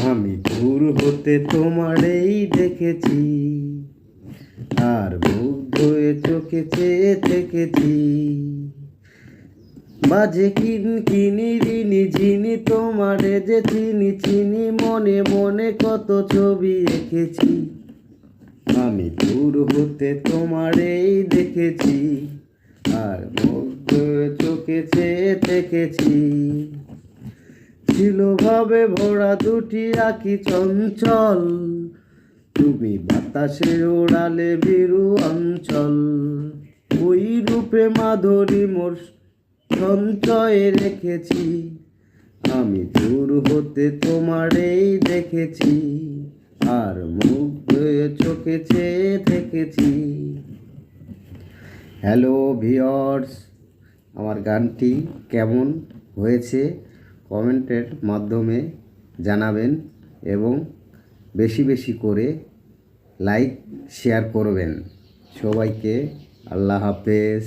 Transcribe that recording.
আমি দূর হতে তোমারেই দেখেছি, আর মুগ্ধ হয়ে চোখে চেয়ে থেকেছি। বাজে কিনি রিনি ঝিনি তোমারে যে চিনি চিনি, মনে মনে কত ছবি এঁকেছি। আমি দূর হতে তোমারেই দেখেছি, আর মুগ্ধ হয়ে চোখে চেয়ে থেকেছি। ছিল ভাবে ভরা দুটি আঁখি চঞ্চল, তুমি বাতাসে ওড়ালে বিরু অঞ্চল। ওই রূপে মাধুরী মোর সঞ্চয়ে রেখেছি, আমি দূর হতে তোমারেই দেখেছি, আর মুগ্ধ হয়ে চোখে চেয়ে থেকেছি। হ্যালো ভিউয়ার্স, আমার গানটি কেমন হয়েছে কমেন্টের মাধ্যমে জানাবেন, এবং বেশি বেশি করে লাইক শেয়ার করবেন। সবাইকে আল্লাহ হাফেজ।